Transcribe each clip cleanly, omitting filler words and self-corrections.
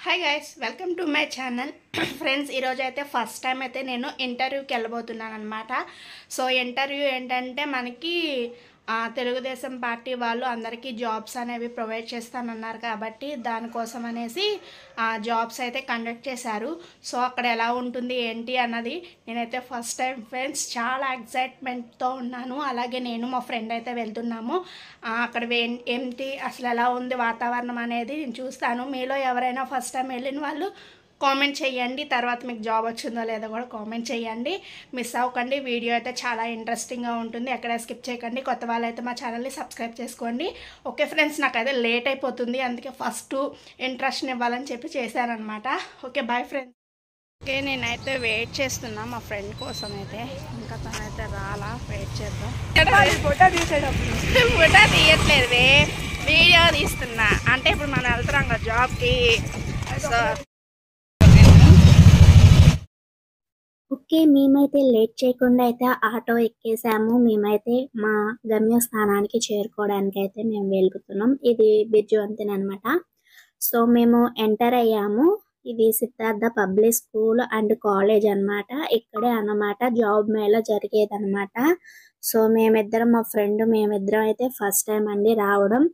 Hi guys, welcome to my channel. Friends, ఈరోజు అయితే first time అయితే నేను ఇంటర్వ్యూకి వెళ్ళబోతున్నాను అనమాట. సో ఇంటర్వ్యూ ఏంటంటే మనకి తెలుగుదేశం పార్టీ వాళ్ళు అందరికీ జాబ్స్ అనేవి ప్రొవైడ్ చేస్తానన్నారు కాబట్టి దానికోసం అనేసి జాబ్స్ అయితే కండక్ట్ చేశారు. సో అక్కడ ఎలా ఉంటుంది ఏంటి అన్నది నేనైతే ఫస్ట్ టైం ఫ్రెండ్స్ చాలా ఎక్సైట్మెంట్తో ఉన్నాను. అలాగే నేను మా ఫ్రెండ్ అయితే వెళ్తున్నాము. అక్కడ ఏంటి అసలు ఎలా ఉంది వాతావరణం అనేది నేను చూస్తాను. మీలో ఎవరైనా ఫస్ట్ టైం వెళ్ళిన వాళ్ళు కామెంట్ చేయండి. తర్వాత మీకు జాబ్ వచ్చిందో లేదో కూడా కామెంట్ చేయండి. మిస్ అవ్వకండి. వీడియో అయితే చాలా ఇంట్రెస్టింగ్గా ఉంటుంది. ఎక్కడ స్కిప్ చేయకండి. కొత్త వాళ్ళు అయితే మా ఛానల్ని సబ్స్క్రైబ్ చేసుకోండి. ఓకే ఫ్రెండ్స్, నాకైతే లేట్ అయిపోతుంది, అందుకే ఫస్ట్ ఇంట్రెస్ట్ ఇవ్వాలని చెప్పి చేశానమాట. Okay bye friends. ఓకే, నేనైతే వెయిట్ చేస్తున్నా మా ఫ్రెండ్ కోసం అయితే. ఇంకా తనైతే రాలా, వెయిట్ చేద్దాం. ఫోటో తీయట్లేదు, వీడియో తీస్తున్నా. అంటే ఇప్పుడు మనం వెళ్తున్నాం కదా జాబ్కి. సో ఓకే, మేమైతే లేట్ చేయకుండా అయితే ఆటో ఎక్కేసాము. మేమైతే మా గమ్యస్థానానికి చేరుకోవడానికి అయితే మేము వెళ్తున్నాం. ఇది బిర్జు వంతెన అనమాట. సో మేము ఎంటర్ అయ్యాము. ఇది Siddhartha public school and college అన్నమాట. ఇక్కడే అన్నమాట జాబ్ మేళా జరిగేదన్నమాట. సో మేమిద్దరం, మా ఫ్రెండ్ మేమిద్దరం అయితే ఫస్ట్ టైం అండి రావడం.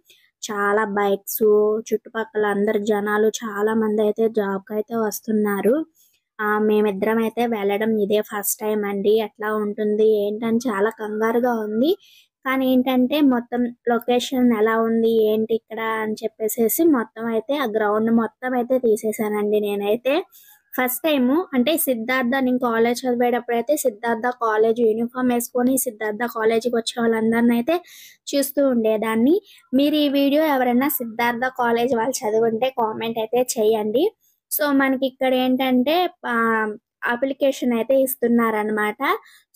చాలా బైక్స్, చుట్టుపక్కల అందరు జనాలు చాలా మంది అయితే జాబ్కి అయితే వస్తున్నారు. మేమిద్దరం అయితే వెళ్ళడం ఇదే ఫస్ట్ టైం అండి. ఎట్లా ఉంటుంది ఏంటని చాలా కంగారుగా ఉంది. కానీ ఏంటంటే మొత్తం లొకేషన్ ఎలా ఉంది ఏంటి ఇక్కడ అని చెప్పేసి మొత్తం అయితే ఆ గ్రౌండ్ మొత్తం అయితే తీసేసానండి. నేనైతే ఫస్ట్ టైము అంటే సిద్ధార్థ, నేను కాలేజ్ చదివేటప్పుడు అయితే సిద్ధార్థ కాలేజ్ యూనిఫామ్ వేసుకొని సిద్ధార్థ కాలేజీకి వచ్చే వాళ్ళందరినీ అయితే చూస్తూ ఉండేదాన్ని. మీరు ఈ వీడియో ఎవరైనా సిద్ధార్థ కాలేజ్ వాళ్ళు చదువుంటే కామెంట్ అయితే చేయండి. సో మనకి ఇక్కడ ఏంటంటే అప్లికేషన్ అయితే ఇస్తున్నారనమాట.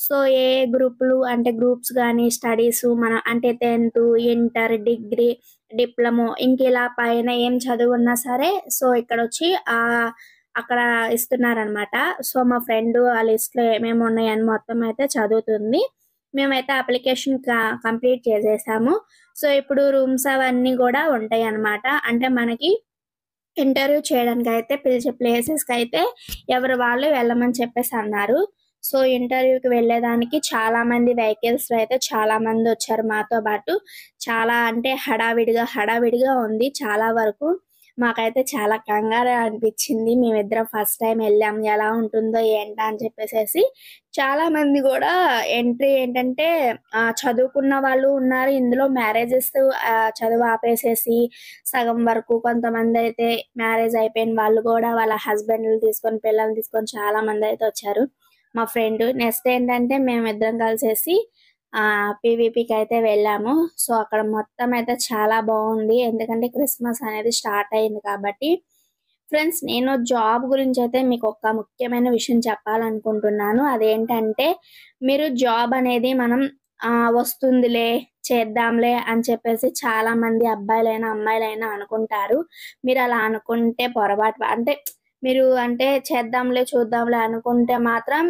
సో ఏ గ్రూపులు అంటే గ్రూప్స్ కానీ స్టడీస్ మనం అంటే 10th, ఇంటర్, డిగ్రీ, డిప్లొమో ఇంక ఇలా పైన ఏం చదువున్నా సరే సో ఇక్కడ వచ్చి అక్కడ ఇస్తున్నారనమాట. సో మా ఫ్రెండ్ ఆ లిస్ట్లో ఏమేమి ఉన్నాయని మొత్తం అయితే చదువుతుంది. మేమైతే అప్లికేషన్ కంప్లీట్ చేసేసాము. సో ఇప్పుడు రూమ్స్ అవన్నీ కూడా ఉంటాయి అన్నమాట. అంటే మనకి ఇంటర్వ్యూ చేయడానికి అయితే పిలిచే ప్లేసెస్కి అయితే ఎవరు వాళ్ళు వెళ్ళమని చెప్పేసి అన్నారు. సో ఇంటర్వ్యూకి వెళ్ళేదానికి చాలా మంది వెహికల్స్ అయితే చాలా మంది వచ్చారు మాతో పాటు. చాలా అంటే హడావిడిగా ఉంది చాలా వరకు. మాకైతే చాలా కంగారు అనిపించింది. మేమిద్దరం ఫస్ట్ టైం వెళ్ళాం, ఎలా ఉంటుందో ఏంటా అని చెప్పేసి. చాలా మంది కూడా ఎంట్రీ ఏంటంటే చదువుకున్న వాళ్ళు ఉన్నారు ఇందులో. మ్యారేజెస్ చదువు ఆపేసేసి సగం వరకు, కొంతమంది అయితే మ్యారేజ్ అయిపోయిన వాళ్ళు కూడా వాళ్ళ హస్బెండ్లు తీసుకొని పిల్లల్ని తీసుకొని చాలా మంది అయితే వచ్చారు. మా ఫ్రెండ్ నెక్స్ట్ ఏంటంటే మేమిద్దరం కలిసేసి పీవీపీకి అయితే వెళ్ళాము. సో అక్కడ మొత్తం అయితే చాలా బాగుంది, ఎందుకంటే క్రిస్మస్ అనేది స్టార్ట్ అయింది కాబట్టి. ఫ్రెండ్స్, నేను జాబ్ గురించి అయితే మీకు ఒక ముఖ్యమైన విషయం చెప్పాలనుకుంటున్నాను. అదేంటంటే మీరు జాబ్ అనేది మనం వస్తుందిలే చేద్దాంలే అని చెప్పేసి చాలా మంది అబ్బాయిలైనా అమ్మాయిలైనా అనుకుంటారు. మీరు అలా అనుకుంటే పొరపాటు. అంటే మీరు అంటే చేద్దాంలే చూద్దాంలే అనుకుంటే మాత్రం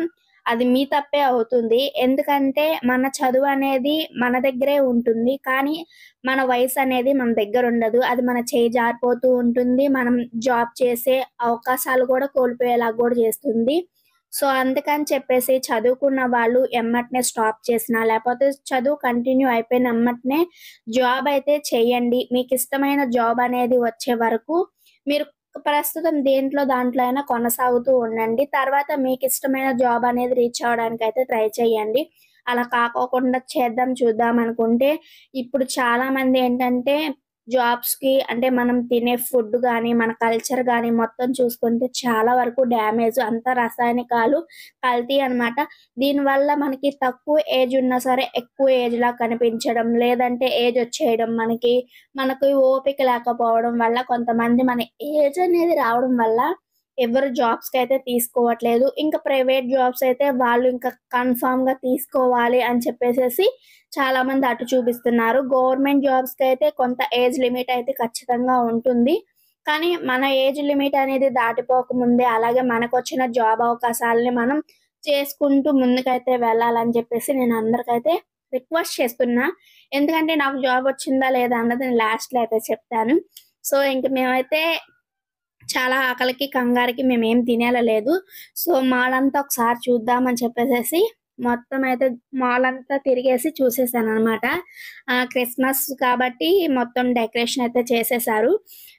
అది మీ తప్పే అవుతుంది. ఎందుకంటే మన చదువు అనేది మన దగ్గరే ఉంటుంది, కానీ మన వయసు అనేది మన దగ్గర ఉండదు. అది మన చేయి జారిపోతూ ఉంటుంది. మనం జాబ్ చేసే అవకాశాలు కూడా కోల్పోయేలా కూడా చేస్తుంది. సో అందుకని చెప్పేసి చదువుకున్న వాళ్ళు ఎమ్మటనే స్టాప్ చేసినా లేకపోతే చదువు కంటిన్యూ అయిపోయిన ఎమ్మటనే జాబ్ అయితే చేయండి. మీకు ఇష్టమైన జాబ్ అనేది వచ్చే వరకు మీరు ప్రస్తుతం దాంట్లో అయినా కొనసాగుతూ ఉండండి. తర్వాత మీకు ఇష్టమైన జాబ్ అనేది రీచ్ అవ్వడానికి అయితే ట్రై చేయండి. అలా కాకోకుండా చూద్దాం అనుకుంటే ఇప్పుడు చాలా మంది ఏంటంటే జాబ్స్కి అంటే మనం తినే ఫుడ్ కానీ మన కల్చర్ కానీ మొత్తం చూసుకుంటే చాలా వరకు డ్యామేజ్, అంతా రసాయనికాలు, కల్తీ అనమాట. దీనివల్ల మనకి తక్కువ ఏజ్ ఉన్నా సరే ఎక్కువ ఏజ్ లా కనిపించడం, లేదంటే ఏజ్ వచ్చేయడం, మనకి ఓపిక లేకపోవడం వల్ల కొంతమంది మన ఏజ్ అనేది రావడం వల్ల ఎవరు జాబ్స్కి అయితే తీసుకోవట్లేదు. ఇంకా ప్రైవేట్ జాబ్స్ అయితే వాళ్ళు ఇంకా కన్ఫామ్గా తీసుకోవాలి అని చెప్పేసి చాలా మంది అటు చూపిస్తున్నారు. గవర్నమెంట్ జాబ్స్కి అయితే కొంత ఏజ్ లిమిట్ అయితే ఖచ్చితంగా ఉంటుంది, కానీ మన ఏజ్ లిమిట్ అనేది దాటిపోకముందే అలాగే మనకు వచ్చిన జాబ్ అవకాశాలని మనం చేసుకుంటూ ముందుకైతే వెళ్ళాలని చెప్పేసి నేను అందరికైతే రిక్వెస్ట్ చేస్తున్నా. ఎందుకంటే నాకు జాబ్ వచ్చిందా లేదా అన్నది నేను లాస్ట్లో అయితే చెప్తాను. సో ఇంక మేమైతే చాలా ఆకలికి కంగారికి మేమేం తినేలా లేదు. సో మాల్ అంతా ఒకసారి చూద్దామని చెప్పేసేసి మొత్తం అయితే మాల్ అంతా తిరిగేసి చూసేసాననమాట. క్రిస్మస్ కాబట్టి మొత్తం డెకరేషన్ అయితే చేసేసారు.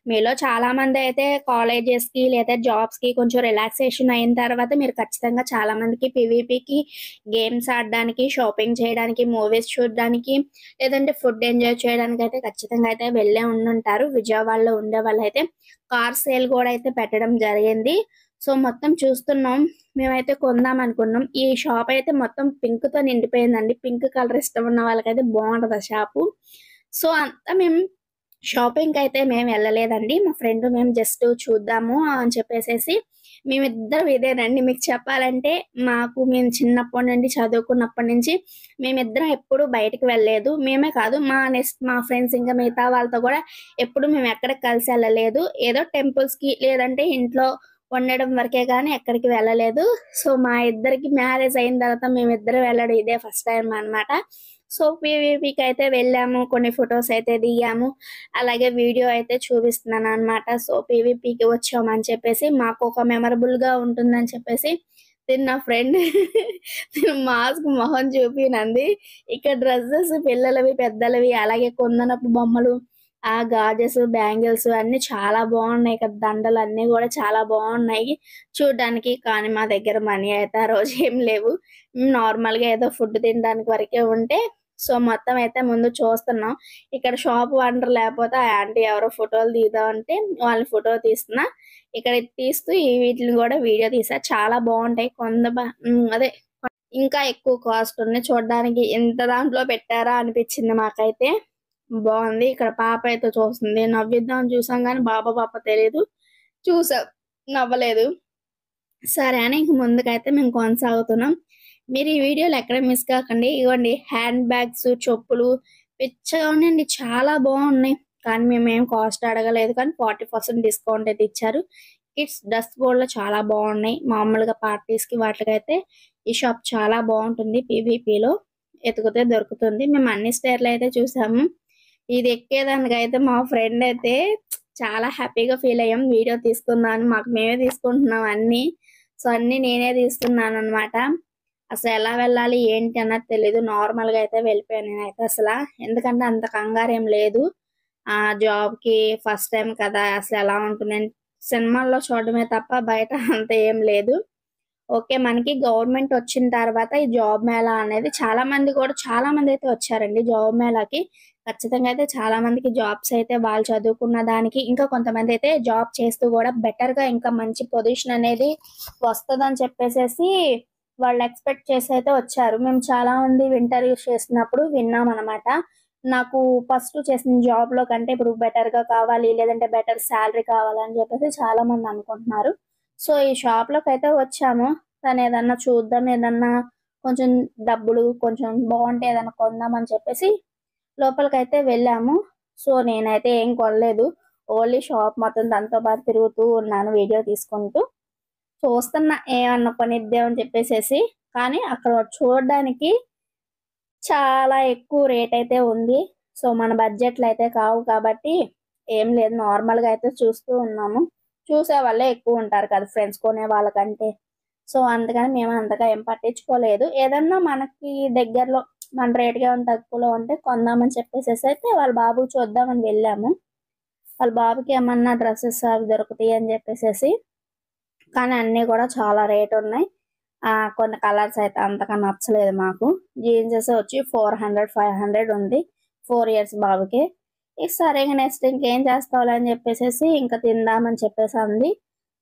మీలో చాలా మంది అయితే కాలేజెస్‌కి లేదా జాబ్స్‌కి కొంచెం రిలాక్సేషన్ అయిన తర్వాత మీరు ఖచ్చితంగా చాలా మందికి పీవీపీకి గేమ్స్ ఆడడానికి, షాపింగ్ చేయడానికి, మూవీస్ చూడడానికి లేదంటే ఫుడ్ ఎంజాయ్ చేయడానికైతే ఖచ్చితంగా అయితే వెళ్ళే ఉండుంటారు. విజయవాడలో ఉండేవాళ్ళైతే కార్ సేల్ కూడా అయితే పెట్టడం జరిగింది. సో మొత్తం చూస్తున్నాం. మేమైతే కొందాం అనుకున్నాం. ఈ షాప్ అయితే మొత్తం పింక్‌తో నిండిపోయిందండి. పింక్ కలర్ ఇష్టం ఉన్న వాళ్ళకైతే బాగుంటది ఆ షాపు. సో అంతా మేము షాపింగ్‌కైతే మేము వెళ్ళలేదండి. మా ఫ్రెండ్ మేము జస్ట్ చూద్దాము అని చెప్పేసేసి మేమిద్దరం ఇదేనండి మీకు చెప్పాలంటే మేము చిన్నప్పటి నుండి చదువుకున్నప్పటి నుంచి మేమిద్దరం ఎప్పుడు బయటికి వెళ్ళలేదు. మేమే కాదు మా ఫ్రెండ్స్ ఇంకా మిగతా వాళ్ళతో కూడా ఎప్పుడు మేము ఎక్కడికి కలిసి వెళ్ళలేదు. ఏదో టెంపుల్స్‌కి లేదంటే ఇంట్లో వండడం వరకే గానీ ఎక్కడికి వెళ్ళలేదు. సో మా ఇద్దరికి మ్యారేజ్ అయిన తర్వాత మేమిద్దరం వెళ్ళడం ఇదే ఫస్ట్ టైం అన్నమాట. సో పీవీపీకి అయితే వెళ్ళాము. కొన్ని ఫొటోస్ అయితే దిగాము. అలాగే వీడియో అయితే చూపిస్తున్నానన్నమాట. సో పీవీపీకి వచ్చామని చెప్పేసి మాకు ఒక మెమరబుల్‌గా ఉంటుందని చెప్పేసి తిను నా ఫ్రెండ్ తిను మాస్క్ మొహం చూపినంది. ఇక్కడ డ్రెస్సెస్ పిల్లలవి, పెద్దలవి అలాగే కుందనపు బొమ్మలు, గాజెస్, బ్యాంగిల్స్ అన్నీ చాలా బాగున్నాయి. ఇక్కడ దండలు అన్నీ కూడా చాలా బాగున్నాయి చూడ్డానికి. కానీ మా దగ్గర మనీ అయితే ఆ రోజు ఏం లేవు. నార్మల్‌గా ఏదో ఫుడ్ తినడానికి వరకే ఉంటే సో మొత్తం అయితే ముందు చూస్తున్నాం. ఇక్కడ షాప్ ఓనర్ లేకపోతే ఆ ఆంటీ ఎవరో ఫోటోలు దిగుదామంటే వాళ్ళని ఫోటో తీస్తున్నా. ఇక్కడ ఇది తీస్తూ వీటిని కూడా వీడియో తీసా. చాలా బాగుంటాయి. అదే ఇంకా ఎక్కువ కాస్ట్ ఉన్నాయి. చూడడానికి ఇంత దాంట్లో పెట్టారా అనిపించింది మాకైతే. బాగుంది. ఇక్కడ పాప అయితే చూస్తుంది. నవ్విద్దాం అని చూసాం గానీ పాప తెలీదు. చూసాం నవ్వలేదు. సరే అని ఇంక ముందుకైతే మేము కొనసాగుతున్నాం. మీరు ఈ వీడియోలో ఎక్కడ మిస్ కాకండి. ఇగోండి హ్యాండ్ బ్యాగ్స్, చెప్పులు పిచ్చగా ఉన్నాయండి. చాలా బాగున్నాయి. కానీ మేమేం కాస్ట్ అడగలేదు కానీ 40% డిస్కౌంట్ అయితే ఇచ్చారు. కిడ్స్ డ్రెస్ కూడా చాలా బాగున్నాయి. మామూలుగా పార్టీస్‌కి వాటికైతే ఈ షాప్ చాలా బాగుంటుంది. పీవీపీలో ఎతికితే దొరుకుతుంది. మేము అన్ని స్టైర్‌లు అయితే చూసాము. ఇది ఎక్కేదానికైతే మా ఫ్రెండ్ అయితే చాలా హ్యాపీగా ఫీల్ అయ్యాం. వీడియో తీసుకుందామని మాకు మేమే తీసుకుంటున్నాం అన్నీ. సో అన్నీ నేనే తీస్తున్నానన్నమాట. అసలు ఎలా వెళ్ళాలి ఏంటి అన్నది తెలీదు. నార్మల్‌గా అయితే వెళ్ళిపోయాను నేనైతే అసల. ఎందుకంటే అంత కంగారేం లేదు. జాబ్‌కి ఫస్ట్ టైం కదా! అసలు ఎలా ఉంటుందని సినిమాల్లో చూడడమే తప్ప బయట అంత ఏం లేదు. ఓకే. మనకి గవర్నమెంట్ వచ్చిన తర్వాత ఈ జాబ్ మేళా అనేది చాలా మంది అయితే వచ్చారండి జాబ్ మేళాకి. ఖచ్చితంగా అయితే చాలా మందికి జాబ్స్ అయితే వాళ్ళు చదువుకున్న దానికి ఇంకా కొంతమంది అయితే జాబ్ చేస్తూ కూడా బెటర్‌గా ఇంకా మంచి పొజిషన్ అనేది వస్తదని చెప్పేసేసి వాళ్ళు ఎక్స్‌పెక్ట్ చేసి అయితే వచ్చారు. మేము చాలా మంది ఇంటర్వ్యూస్ చేసినప్పుడు విన్నామనమాట. నాకు ఫస్ట్ చేసిన జాబ్‌లో కంటే ఇప్పుడు బెటర్‌గా కావాలి లేదంటే బెటర్ సాలరీ కావాలని చెప్పేసి చాలా మంది అనుకుంటున్నారు. సో ఈ షాప్‌లోకైతే వచ్చాము. కానీ ఏదన్నా చూద్దాం, ఏదన్నా కొంచెం డబ్బులు కొంచెం బాగుంటే ఏదన్నా కొందామని చెప్పేసి లోపలికైతే వెళ్ళాము. సో నేనైతే ఏం కొనలేదు. ఓన్లీ షాప్ మొత్తం దాంతో పాటు తిరుగుతూ ఉన్నాను వీడియో తీసుకుంటూ. చూస్తున్నా ఏమన్నా కొనిద్దామని చెప్పేసేసి. కానీ అక్కడ చూడడానికి చాలా ఎక్కువ రేట్ అయితే ఉంది. సో మన బడ్జెట్‌లో అయితే కావు కాబట్టి ఏం లేదు. నార్మల్‌గా అయితే చూస్తూ ఉన్నాము. చూసే వాళ్ళే ఎక్కువ ఉంటారు కదా ఫ్రెండ్స్ కొనే వాళ్ళకంటే. సో అందుకని మేము అంతగా ఏం పట్టించుకోలేదు. ఏదన్నా మనకి దగ్గరలో మన రేట్‌కి ఏమన్నా తక్కువలో ఉంటే కొందామని చెప్పేసేసి అయితే వాళ్ళ బాబుకి చూద్దామని వెళ్ళాము. వాళ్ళ బాబుకి ఏమన్నా డ్రెసెస్ అవి దొరుకుతాయి అని చెప్పేసేసి. కానీ అన్నీ కూడా చాలా రేట్ ఉన్నాయి. కొన్ని కలర్స్ అయితే అంతగా నచ్చలేదు మాకు. జీన్సెస్ వచ్చి 400, 500 ఉంది. 4 ఇయర్స్ బాబుకి. ఇక సరే ఇంక నెక్స్ట్ ఇంకేం చేస్తావులే అని చెప్పేసేసి ఇంకా తిందామని చెప్పేసి అంది.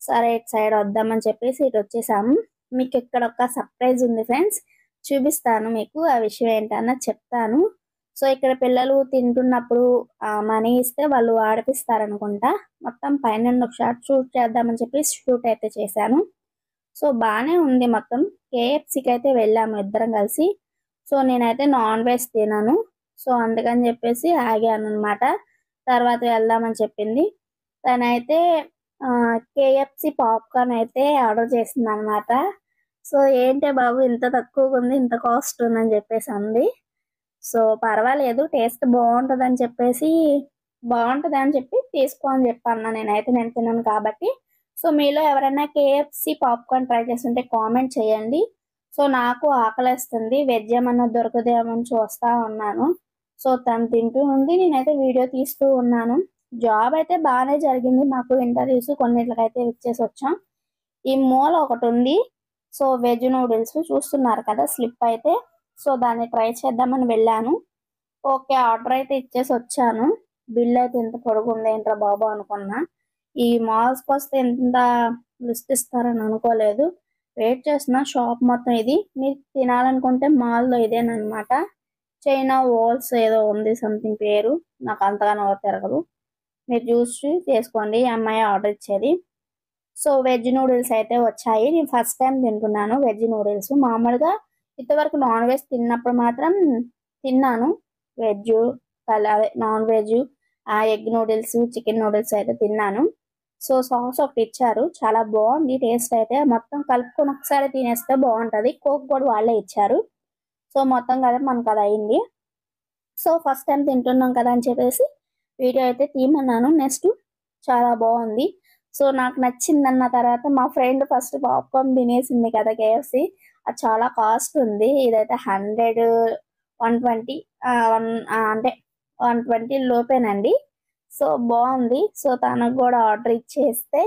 సరే ఇటు సైడ్ వద్దామని చెప్పేసి ఇటు వచ్చేసాము. మీకు ఇక్కడ ఒక సర్ప్రైజ్ ఉంది ఫ్రెండ్స్. చూపిస్తాను మీకు. ఆ విషయం ఏంటన్నది చెప్తాను. సో ఇక్కడ పిల్లలు తింటున్నప్పుడు మనీ ఇస్తే వాళ్ళు ఆడిపిస్తారనుకుంటా. మొత్తం పైనుండి ఒక షూట్ చేద్దామని చెప్పి షూట్ అయితే చేశాను. సో బానే ఉంది మొత్తం. కేఎఫ్‌సీకి అయితే వెళ్ళాము ఇద్దరం కలిసి. సో నేనైతే నాన్ వెజ్ తినను. సో అందుకని చెప్పేసి ఆగానన్నమాట. తర్వాత వెళ్దామని చెప్పింది. తనైతే కేఎఫ్‌సీ పాప్‌కార్న్ అయితే ఆర్డర్ చేసిందన్నమాట. సో ఏంటే బాబు ఇంత తక్కువగుంది, ఇంత కాస్ట్ ఉందని చెప్పేసి అంది. సో పర్వాలేదు టేస్ట్ బాగుంటదని చెప్పేసి బాగుంటుంది అని చెప్పి తీసుకో అని చెప్పాను. నేను తిన్నాను కాబట్టి. సో మీలో ఎవరైనా కేఎఫ్సి పాప్కార్న్ ట్రై చేస్తుంటే కామెంట్ చేయండి. సో నాకు ఆకలేస్తుంది, వెజ్ ఏమన్నా దొరకదేమో అని చూస్తా ఉన్నాను. సో తను తింటూ ఉంది, నేనైతే వీడియో తీస్తూ ఉన్నాను. జాబ్ అయితే బాగానే జరిగింది, మాకు ఇంటర్వ్యూస్ కొన్నిట్లకైతే ఇచ్చేసి వచ్చాం. ఈ మూల ఒకటి ఉంది, సో వెజ్ నూడిల్స్ చూస్తున్నారు కదా స్లిప్ అయితే. సో దాన్ని ట్రై చేద్దామని వెళ్ళాను. ఓకే ఆర్డర్ అయితే ఇచ్చేసి వచ్చాను. బిల్ అయితే ఎంత పొడుగుంది ఏంట్రా బాబు అనుకున్నా. ఈ మాల్స్కి వస్తే ఎంత లిస్ట్ ఇస్తారని అనుకోలేదు. వెయిట్ చేస్తున్నా. షాప్ మొత్తం ఇది, మీరు తినాలనుకుంటే మాల్లో ఇదేనమాట. చైనా వాల్స్ ఏదో ఉంది సంథింగ్ పేరు, నాకు అంతగా నోరు తిరగదు. మీరు చూసి చేసుకోండి, ఈ అమ్మాయి ఆర్డర్ ఇచ్చేది. సో వెజ్ నూడిల్స్ అయితే వచ్చాయి. నేను ఫస్ట్ టైం తింటున్నాను వెజ్ నూడిల్స్. మామూలుగా ఇంతవరకు నాన్ వెజ్ తిన్నప్పుడు మాత్రం తిన్నాను. వెజ్ అదే non veg egg noodles, chicken noodles అయితే తిన్నాను. సో సాస్ ఒకటి ఇచ్చారు, చాలా బాగుంది టేస్ట్ అయితే. మొత్తం కలుపుకొని ఒకసారి తినేస్తే బాగుంటుంది. కోక్ కూడా వాళ్ళే ఇచ్చారు. సో మొత్తం కదా మనకు అది అయింది. సో ఫస్ట్ టైం తింటున్నాం కదా అని చెప్పేసి వీడియో అయితే తీయమన్నాను. నెక్స్ట్ చాలా బాగుంది. సో నాకు నచ్చిందన్న తర్వాత మా ఫ్రెండ్ ఫస్ట్ పాప్కార్న్ తినేసింది కదా కేఎఫ్సి. అది చాలా కాస్ట్ ఉంది, ఇదైతే 100, 120 అంటే 120 లోపేనండి. సో బాగుంది. సో తనకు కూడా ఆర్డర్ ఇచ్చేస్తే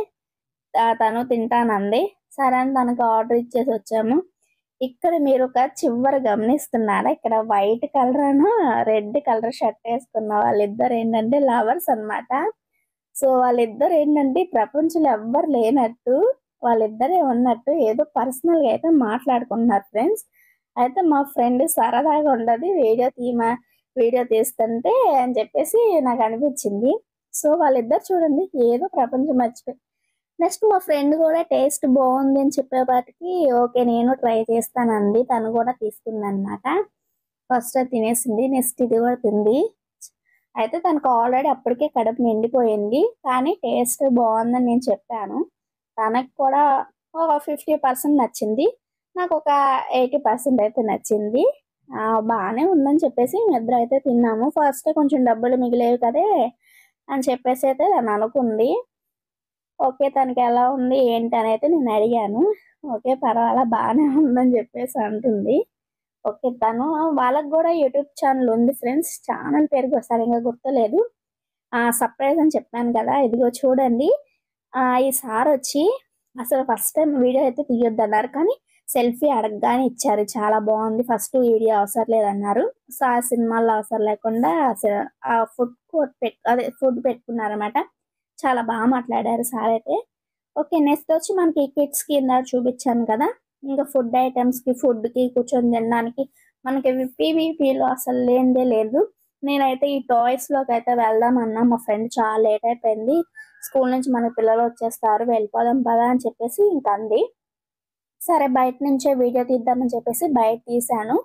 తను తింటానంది. సరే అని తనకు ఆర్డర్ ఇచ్చేసి వచ్చాము. ఇక్కడ మీరు ఒక చివరి గమనిస్తున్నారా, ఇక్కడ వైట్ కలర్ అను రెడ్ కలర్ షర్ట్ వేసుకున్న వాళ్ళిద్దరు ఏంటంటే లవర్స్ అన్నమాట. సో వాళ్ళిద్దరు ఏంటంటే ప్రపంచంలో ఎవ్వరు లేనట్టు, వాళ్ళిద్దరే ఉన్నట్టు ఏదో పర్సనల్ గా అయితే మాట్లాడుకుంటున్నారు ఫ్రెండ్స్. అయితే మా ఫ్రెండ్ సరదాగా ఉండదు వీడియో తీస్తుంటే అని చెప్పేసి నాకు అనిపించింది. సో వాళ్ళిద్దరు చూడండి ఏదో ప్రపంచం మర్చిపోయి. నెక్స్ట్ మా ఫ్రెండ్ కూడా టేస్ట్ బాగుంది అని చెప్పేపాటికి ఓకే నేను ట్రై చేస్తానండి. తను కూడా తీసుకుంది అనమాట. ఫస్ట్ తినేసింది, నెక్స్ట్ ఇది కూడా తింది. అయితే తనకు ఆల్రెడీ అప్పటికే కడుపు నిండిపోయింది, కానీ టేస్ట్ బాగుందని నేను చెప్పాను. తనకు కూడా ఒక 50% నచ్చింది, నాకు ఒక 80% అయితే నచ్చింది. బాగానే ఉందని చెప్పేసి ఇద్దరు అయితే తిన్నాము. ఫస్ట్ కొంచెం డబ్బులు మిగిలేవి కదే అని చెప్పేసి అయితే తను అనుకుంది. ఓకే తనకి ఎలా ఉంది ఏంటి అని అయితే నేను అడిగాను. ఓకే పర్వాలా బాగానే ఉందని చెప్పేసి అంటుంది. ఓకే తను వాళ్ళకు కూడా యూట్యూబ్ ఛానల్ ఉంది ఫ్రెండ్స్. ఛానల్ పేరు సరిగ్గా గుర్తులేదు. సర్ప్రైజ్ అని చెప్పాను కదా, ఇదిగో చూడండి. ఈ సార్ వచ్చి అసలు ఫస్ట్ టైం వీడియో అయితే తీయొద్దు అన్నారు, కానీ సెల్ఫీ అడగగానే ఇచ్చారు. చాలా బాగుంది, ఫస్ట్ వీడియో అవసరం లేదన్నారు. సో ఆ సినిమాల్లో అవసరం లేకుండా ఆ ఫుడ్ కోర్ట్ ఫుడ్ పెట్టుకున్నారన్నమాట. చాలా బాగా మాట్లాడారు సార్ అయితే. ఓకే నెక్స్ట్ వచ్చి మనకి కిడ్స్ కి ఇందాక చూపించాను కదా, ఇంకా ఫుడ్ ఐటమ్స్ కి ఫుడ్ కి కూర్చొని తినడానికి మనకి పీవీపీలో అసలు లేనిదే లేదు. నేనైతే ఈ టాయ్స్ లోకి అయితే వెళ్దామన్నా, మా ఫ్రెండ్ చాలా లేట్ అయిపోయింది, స్కూల్ నుంచి మన పిల్లలు వచ్చేస్తారు వెళ్ళిపోదాం పదా అని చెప్పేసి ఇంకా అంది. సరే బయట నుంచే వీడియో తీద్దామని చెప్పేసి బయట తీసాను.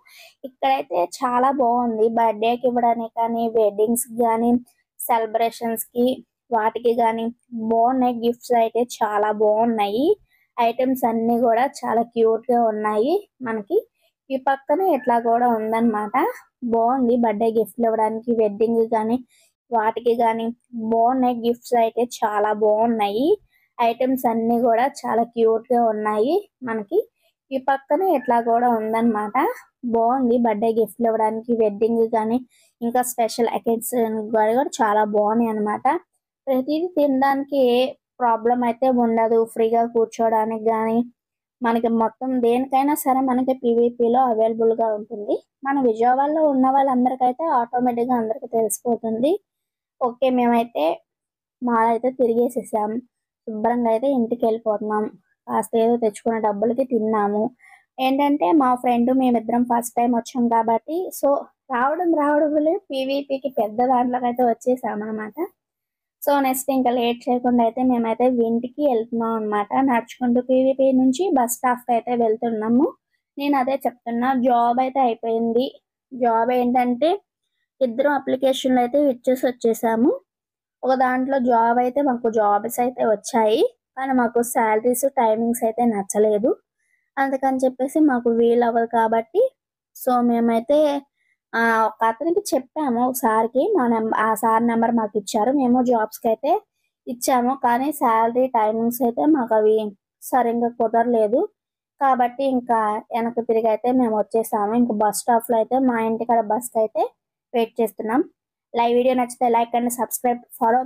ఇక్కడైతే చాలా బాగుంది, బర్త్డేకి ఇవ్వడానికి కానీ వెడ్డింగ్స్ కానీ సెలబ్రేషన్స్ కి వాటికి కానీ బాగున్నాయి. గిఫ్ట్స్ అయితే చాలా బాగున్నాయి. ఐటమ్స్ అన్ని కూడా చాలా క్యూట్ గా ఉన్నాయి. మనకి ఈ పక్కన ఇట్లా కూడా ఉందన్నమాట. బాగుంది బర్త్డే గిఫ్ట్లు ఇవ్వడానికి, వెడ్డింగ్ కానీ వాటికి కానీ బాగున్నాయి. గిఫ్ట్స్ అయితే చాలా బాగున్నాయి. ఐటమ్స్ అన్ని కూడా చాలా క్యూట్ గా ఉన్నాయి. మనకి ఈ పక్కన ఇట్లా కూడా ఉందన్నమాట. బాగుంది బర్త్డే గిఫ్ట్లు ఇవ్వడానికి, వెడ్డింగ్ కానీ ఇంకా స్పెషల్ అకేషన్స్ కూడా చాలా బాగున్నాయి అనమాట. ప్రతిదీ తినడానికి ఏ ప్రాబ్లం అయితే ఉండదు, ఫ్రీగా కూర్చోడానికి కానీ మనకి మొత్తం దేనికైనా సరే మనకి పీవీపీలో అవైలబుల్గా ఉంటుంది. మన విజయవాడలో ఉన్న వాళ్ళందరికైతే ఆటోమేటిక్గా అందరికీ తెలిసిపోతుంది. ఓకే మేమైతే మాల్ అయితే తిరిగేసేసాం, శుభ్రంగా అయితే ఇంటికి వెళ్ళిపోతున్నాం. కాస్త ఏదో తెచ్చుకున్న డబ్బులకి తిన్నాము. ఏంటంటే మా ఫ్రెండ్ మేమిద్దరం ఫస్ట్ టైం వచ్చాం కాబట్టి సో రావడం పీవీపీకి పెద్ద దాంట్లోకి అయితే వచ్చేసామన్నమాట. సో నెక్స్ట్ ఇంకా లేట్ చేయకుండా అయితే మేమైతే ఇంటికి వెళ్తున్నాం అనమాట. నడుచుకుంటూ పీవీపీ నుంచి బస్ స్టాప్కి అయితే వెళ్తున్నాము. నేను అదే చెప్తున్నా, జాబ్ అయితే అయిపోయింది. జాబ్ ఏంటంటే ఇద్దరు అప్లికేషన్లు అయితే ఇచ్చేసి వచ్చేసాము. ఒక దాంట్లో జాబ్ అయితే మాకు జాబ్స్ అయితే వచ్చాయి, కానీ మాకు శాలరీస్ టైమింగ్స్ అయితే నచ్చలేదు. అందుకని చెప్పేసి మాకు వీలు అవ్వదు కాబట్టి సో మేమైతే ఒక అతనికి చెప్పాము ఒకసారికి ఆ సార్ నెంబర్ మాకు ఇచ్చారు. మేము జాబ్స్కి అయితే ఇచ్చాము, కానీ శాలరీ టైమింగ్స్ అయితే మాకు అవి సరిగ్గా కుదరలేదు. కాబట్టి ఇంకా వెనక్కి తిరిగి అయితే మేము వచ్చేసాము. ఇంకా బస్ స్టాప్లో అయితే మా ఇంటికాడ బస్కి అయితే వెయిట్ చేస్తున్నాం. లైవ్ వీడియో నచ్చితే లైక్ అండ్ సబ్స్క్రైబ్, ఫాలో.